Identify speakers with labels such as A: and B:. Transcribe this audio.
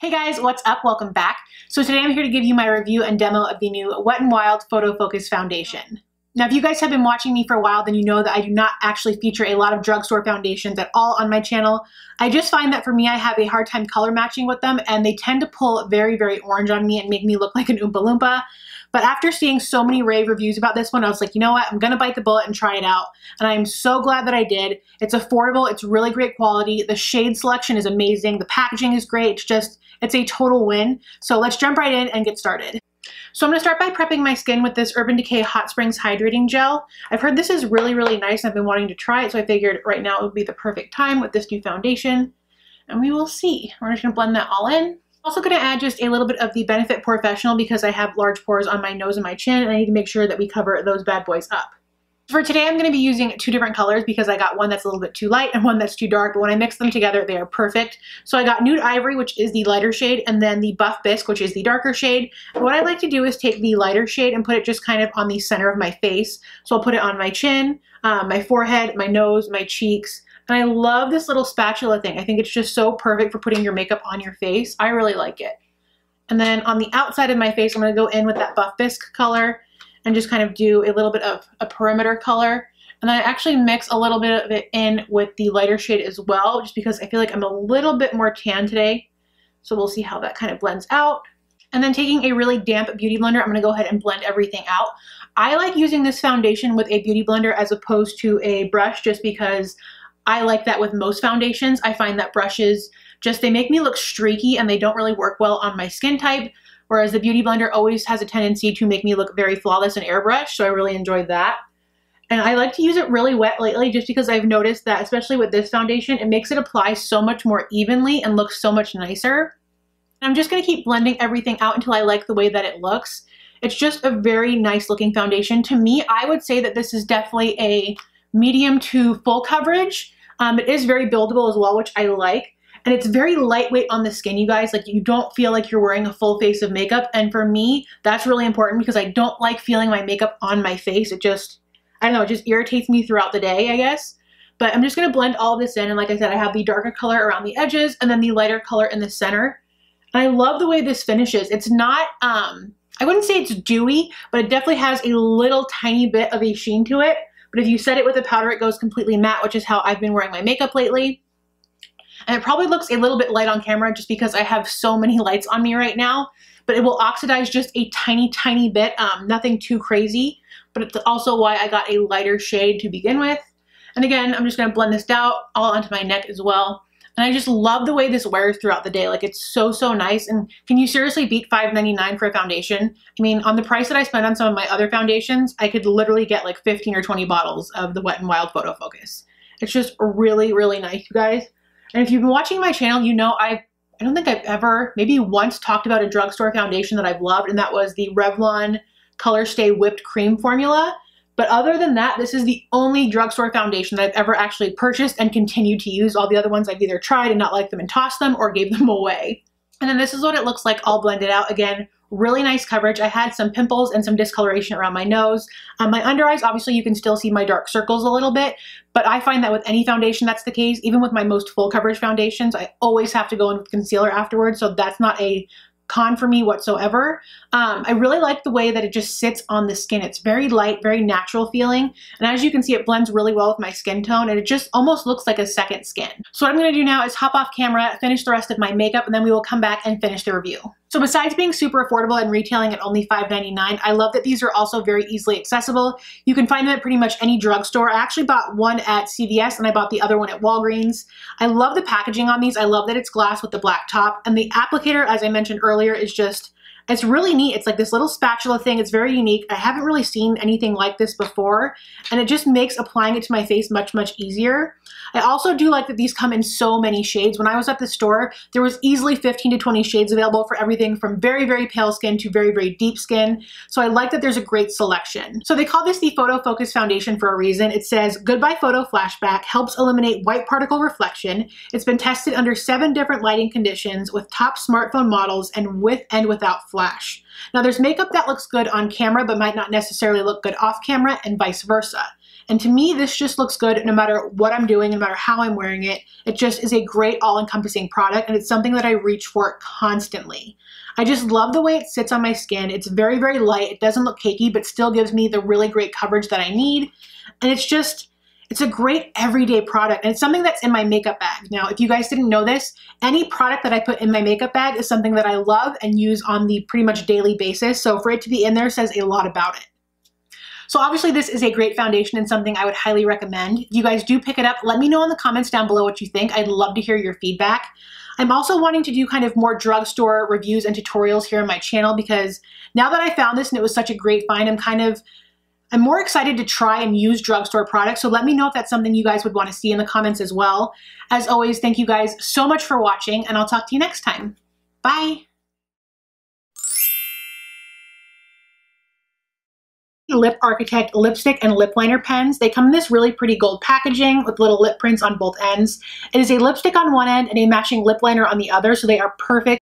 A: Hey guys, what's up? Welcome back. So today I'm here to give you my review and demo of the new Wet n Wild Photofocus foundation. Now if you guys have been watching me for a while, then you know that I do not actually feature a lot of drugstore foundations at all on my channel. I just find that for me, I have a hard time color matching with them and they tend to pull very, very orange on me and make me look like an Oompa Loompa. But after seeing so many rave reviews about this one, I was like, you know what? I'm gonna bite the bullet and try it out. And I'm so glad that I did. It's affordable, it's really great quality. The shade selection is amazing. The packaging is great. It's a total win. So let's jump right in and get started. So I'm gonna start by prepping my skin with this Urban Decay Hot Springs Hydrating Gel. I've heard this is really, really nice. I've been wanting to try it, so I figured right now it would be the perfect time with this new foundation. And we will see. We're just gonna blend that all in. Also going to add just a little bit of the Benefit Professional because I have large pores on my nose and my chin and I need to make sure that we cover those bad boys up. For today I'm going to be using two different colors because I got one that's a little bit too light and one that's too dark, but when I mix them together they are perfect. So I got Nude Ivory, which is the lighter shade, and then the Buff Bisque, which is the darker shade. And what I like to do is take the lighter shade and put it just kind of on the center of my face. So I'll put it on my chin, my forehead, my nose, my cheeks. And I love this little spatula thing. I think it's just so perfect for putting your makeup on your face. I really like it. And then on the outside of my face, I'm going to go in with that Buff Bisque color and just kind of do a little bit of a perimeter color. And then I actually mix a little bit of it in with the lighter shade as well, just because I feel like I'm a little bit more tan today. So we'll see how that kind of blends out. And then taking a really damp beauty blender, I'm going to go ahead and blend everything out. I like using this foundation with a beauty blender as opposed to a brush just because I like that with most foundations. I find that brushes they make me look streaky and they don't really work well on my skin type, whereas the Beauty Blender always has a tendency to make me look very flawless and airbrushed, so I really enjoy that. And I like to use it really wet lately just because I've noticed that, especially with this foundation, it makes it apply so much more evenly and looks so much nicer. And I'm just going to keep blending everything out until I like the way that it looks. It's just a very nice looking foundation. To me, I would say that this is definitely a medium to full coverage. It is very buildable as well, which I like. And it's very lightweight on the skin, you guys. Like, you don't feel like you're wearing a full face of makeup. And for me, that's really important because I don't like feeling my makeup on my face. It just, I don't know, it just irritates me throughout the day, I guess. But I'm just going to blend all of this in. And like I said, I have the darker color around the edges and then the lighter color in the center. And I love the way this finishes. It's not, I wouldn't say it's dewy, but it definitely has a little tiny bit of a sheen to it. But if you set it with a powder, it goes completely matte, which is how I've been wearing my makeup lately. And it probably looks a little bit light on camera just because I have so many lights on me right now, but it will oxidize just a tiny, tiny bit, nothing too crazy, but it's also why I got a lighter shade to begin with. And again, I'm just gonna blend this out all onto my neck as well. And I just love the way this wears throughout the day. Like, it's so, so nice. And can you seriously beat $5.99 for a foundation? I mean, on the price that I spent on some of my other foundations, I could literally get like 15 or 20 bottles of the Wet n Wild Photofocus. It's just really, really nice, you guys. And if you've been watching my channel, you know I don't think I've ever, maybe once, talked about a drugstore foundation that I've loved, and that was the Revlon Color Stay Whipped Cream formula. But other than that, this is the only drugstore foundation that I've ever actually purchased and continued to use. All the other ones I've either tried and not liked them and tossed them or gave them away. And then this is what it looks like all blended out. Again, really nice coverage. I had some pimples and some discoloration around my nose. My under eyes, obviously you can still see my dark circles a little bit, but I find that with any foundation that's the case. Even with my most full coverage foundations, I always have to go in with concealer afterwards, so that's not a con for me whatsoever. I really like the way that it just sits on the skin. It's very light, very natural feeling. And as you can see, it blends really well with my skin tone and it just almost looks like a second skin. So what I'm gonna do now is hop off camera, finish the rest of my makeup, and then we will come back and finish the review. So besides being super affordable and retailing at only $5.99, I love that these are also very easily accessible. You can find them at pretty much any drugstore. I actually bought one at CVS and I bought the other one at Walgreens. I love the packaging on these. I love that it's glass with the black top. And the applicator, as I mentioned earlier, is just, it's really neat. It's like this little spatula thing. It's very unique. I haven't really seen anything like this before, and it just makes applying it to my face much, much easier. I also do like that these come in so many shades. When I was at the store, there was easily 15 to 20 shades available for everything from very, very pale skin to very, very deep skin. So I like that there's a great selection. So they call this the Photofocus foundation for a reason. It says, Goodbye Photo Flashback helps eliminate white particle reflection. It's been tested under 7 different lighting conditions with top smartphone models and with and without flash. Now there's makeup that looks good on camera but might not necessarily look good off camera and vice versa. And to me, this just looks good no matter what I'm doing, no matter how I'm wearing it. It just is a great all-encompassing product, and it's something that I reach for constantly. I just love the way it sits on my skin. It's very, very light. It doesn't look cakey, but still gives me the really great coverage that I need. And it's a great everyday product, and it's something that's in my makeup bag. Now, if you guys didn't know this, any product that I put in my makeup bag is something that I love and use on the pretty much daily basis. So for it to be in there says a lot about it. So obviously this is a great foundation and something I would highly recommend. If you guys do pick it up, let me know in the comments down below what you think. I'd love to hear your feedback. I'm also wanting to do kind of more drugstore reviews and tutorials here on my channel, because now that I found this and it was such a great find, I'm more excited to try and use drugstore products. So let me know if that's something you guys would want to see in the comments as well. As always, thank you guys so much for watching, and I'll talk to you next time. Bye. Lip Architect lipstick and lip liner pens. They come in this really pretty gold packaging with little lip prints on both ends. It is a lipstick on one end and a matching lip liner on the other, so they are perfect